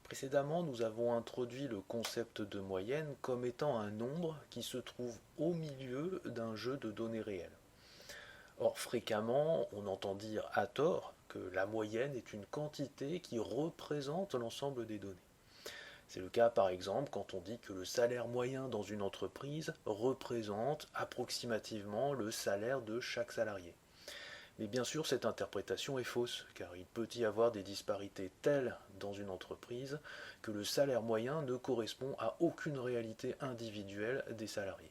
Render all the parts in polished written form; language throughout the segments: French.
Précédemment, nous avons introduit le concept de moyenne comme étant un nombre qui se trouve au milieu d'un jeu de données réelles. Or, fréquemment, on entend dire à tort que la moyenne est une quantité qui représente l'ensemble des données. C'est le cas par exemple quand on dit que le salaire moyen dans une entreprise représente approximativement le salaire de chaque salarié. Mais bien sûr, cette interprétation est fausse, car il peut y avoir des disparités telles dans une entreprise que le salaire moyen ne correspond à aucune réalité individuelle des salariés.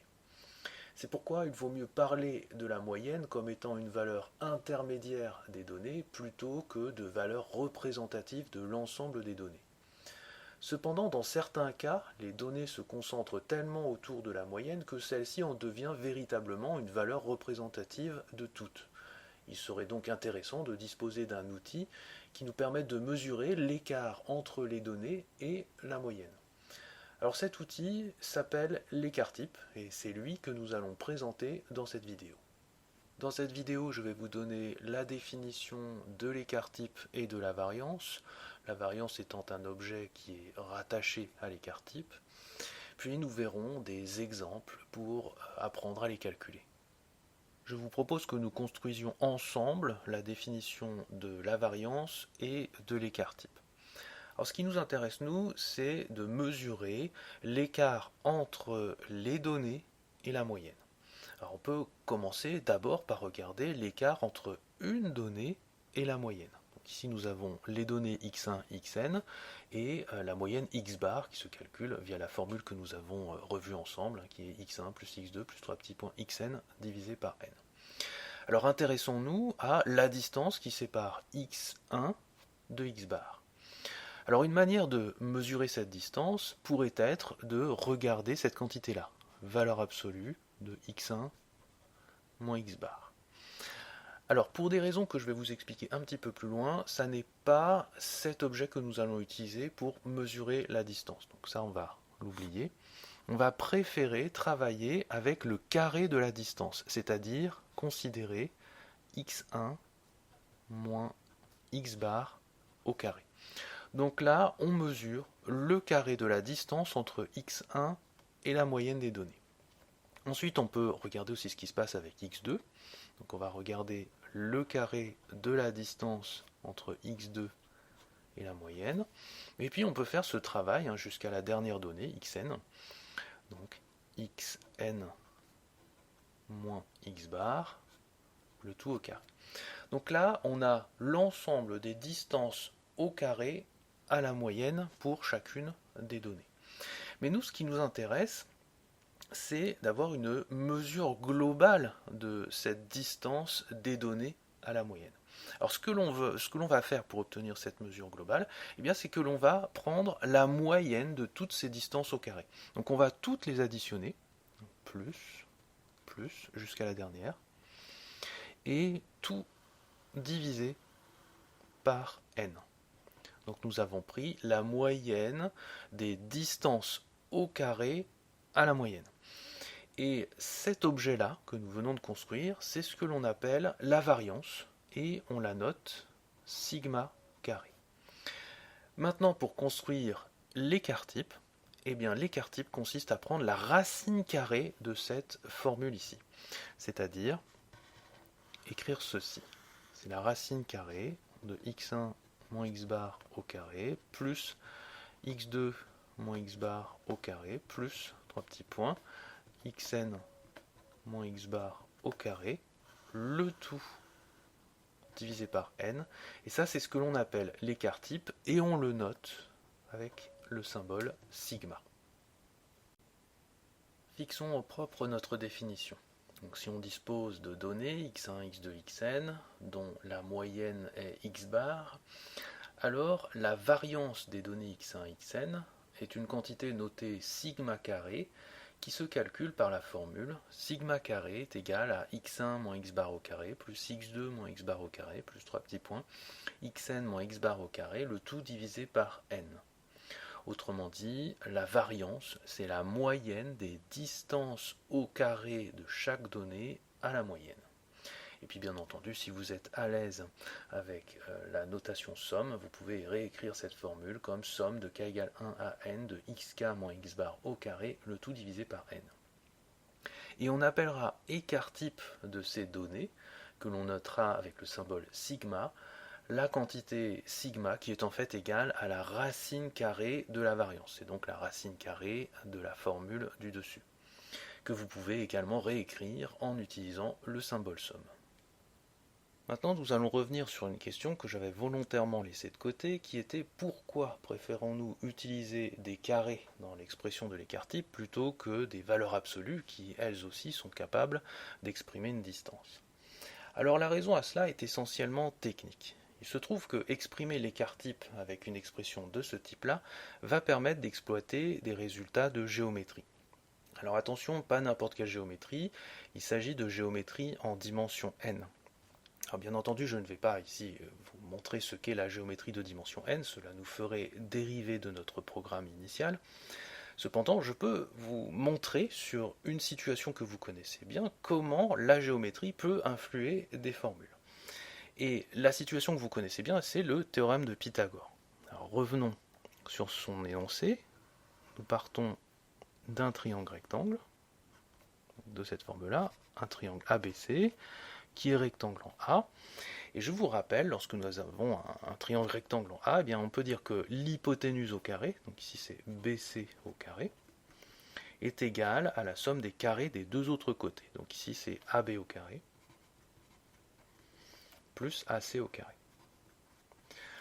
C'est pourquoi il vaut mieux parler de la moyenne comme étant une valeur intermédiaire des données plutôt que de valeur représentative de l'ensemble des données. Cependant, dans certains cas, les données se concentrent tellement autour de la moyenne que celle-ci en devient véritablement une valeur représentative de toutes. Il serait donc intéressant de disposer d'un outil qui nous permette de mesurer l'écart entre les données et la moyenne. Alors cet outil s'appelle l'écart-type et c'est lui que nous allons présenter dans cette vidéo. Dans cette vidéo, je vais vous donner la définition de l'écart-type et de la variance étant un objet qui est rattaché à l'écart-type. Puis nous verrons des exemples pour apprendre à les calculer. Je vous propose que nous construisions ensemble la définition de la variance et de l'écart-type. Alors ce qui nous intéresse, nous, c'est de mesurer l'écart entre les données et la moyenne. Alors on peut commencer d'abord par regarder l'écart entre une donnée et la moyenne. Donc ici nous avons les données x1, xn et la moyenne x bar qui se calcule via la formule que nous avons revue ensemble, qui est x1 plus x2 plus 3 petits points xn divisé par n. Alors intéressons-nous à la distance qui sépare x1 de x bar. Alors une manière de mesurer cette distance pourrait être de regarder cette quantité-là, valeur absolue de x1 moins x bar. Alors pour des raisons que je vais vous expliquer un petit peu plus loin, ça n'est pas cet objet que nous allons utiliser pour mesurer la distance. Donc ça on va l'oublier. On va préférer travailler avec le carré de la distance, c'est-à-dire considérer x1 moins x bar au carré. Donc là, on mesure le carré de la distance entre x1 et la moyenne des données. Ensuite, on peut regarder aussi ce qui se passe avec x2. Donc on va regarder le carré de la distance entre x2 et la moyenne. Et puis on peut faire ce travail jusqu'à la dernière donnée, xn. Donc xn moins x bar, le tout au carré. Donc là, on a l'ensemble des distances au carré à la moyenne pour chacune des données. Mais nous, ce qui nous intéresse, c'est d'avoir une mesure globale de cette distance des données à la moyenne. Alors ce que l'on va faire pour obtenir cette mesure globale, eh bien, c'est que l'on va prendre la moyenne de toutes ces distances au carré. Donc on va toutes les additionner, plus, jusqu'à la dernière, et tout diviser par n. Donc nous avons pris la moyenne des distances au carré à la moyenne. Et cet objet-là que nous venons de construire, c'est ce que l'on appelle la variance, et on la note sigma carré. Maintenant, pour construire l'écart-type, eh bien l'écart-type consiste à prendre la racine carrée de cette formule ici. C'est-à-dire écrire ceci. C'est la racine carrée de x1 moins x bar au carré, plus x2 moins x bar au carré, plus, 3 petits points, xn moins x bar au carré, le tout divisé par n. Et ça, c'est ce que l'on appelle l'écart-type, et on le note avec le symbole sigma. Fixons au propre notre définition. Donc si on dispose de données x1, x2, xn, dont la moyenne est x bar, alors la variance des données x1, xn est une quantité notée sigma carré qui se calcule par la formule sigma carré est égal à x1 moins x bar au carré plus x2 moins x bar au carré plus 3 petits points xn moins x bar au carré, le tout divisé par n. Autrement dit, la variance, c'est la moyenne des distances au carré de chaque donnée à la moyenne. Et puis bien entendu, si vous êtes à l'aise avec la notation somme, vous pouvez réécrire cette formule comme somme de k égale 1 à n de xk moins x bar au carré, le tout divisé par n. Et on appellera écart type de ces données, que l'on notera avec le symbole sigma, la quantité sigma qui est en fait égale à la racine carrée de la variance. C'est donc la racine carrée de la formule du dessus, que vous pouvez également réécrire en utilisant le symbole somme. Maintenant, nous allons revenir sur une question que j'avais volontairement laissée de côté, qui était pourquoi préférons-nous utiliser des carrés dans l'expression de l'écart type plutôt que des valeurs absolues qui, elles aussi, sont capables d'exprimer une distance. Alors la raison à cela est essentiellement technique. Il se trouve que exprimer l'écart type avec une expression de ce type-là va permettre d'exploiter des résultats de géométrie. Alors attention, pas n'importe quelle géométrie, il s'agit de géométrie en dimension n. Alors bien entendu, je ne vais pas ici vous montrer ce qu'est la géométrie de dimension n, cela nous ferait dériver de notre programme initial. Cependant, je peux vous montrer sur une situation que vous connaissez bien comment la géométrie peut influer des formules. Et la situation que vous connaissez bien, c'est le théorème de Pythagore. Alors revenons sur son énoncé. Nous partons d'un triangle rectangle, de cette forme-là, un triangle ABC, qui est rectangle en A. Et je vous rappelle, lorsque nous avons un triangle rectangle en A, eh bien on peut dire que l'hypoténuse au carré, donc ici c'est BC au carré, est égale à la somme des carrés des deux autres côtés. Donc ici c'est AB au carré, plus AC au carré.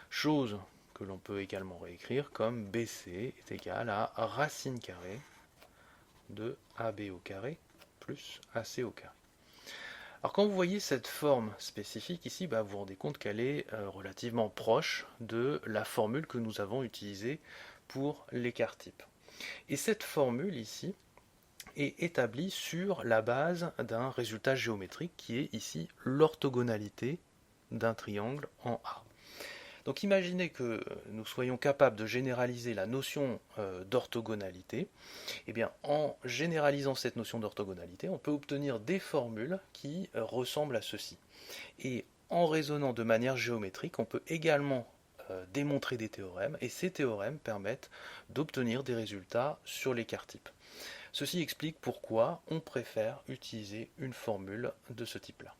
Chose que l'on peut également réécrire comme BC est égal à racine carrée de AB au carré plus AC au carré. Alors quand vous voyez cette forme spécifique ici, vous vous rendez compte qu'elle est relativement proche de la formule que nous avons utilisée pour l'écart type. Et cette formule ici est établie sur la base d'un résultat géométrique qui est ici l'orthogonalité d'un triangle en A. Donc imaginez que nous soyons capables de généraliser la notion d'orthogonalité. Eh bien, en généralisant cette notion d'orthogonalité, on peut obtenir des formules qui ressemblent à ceci. Et en raisonnant de manière géométrique, on peut également démontrer des théorèmes, et ces théorèmes permettent d'obtenir des résultats sur l'écart type. Ceci explique pourquoi on préfère utiliser une formule de ce type-là.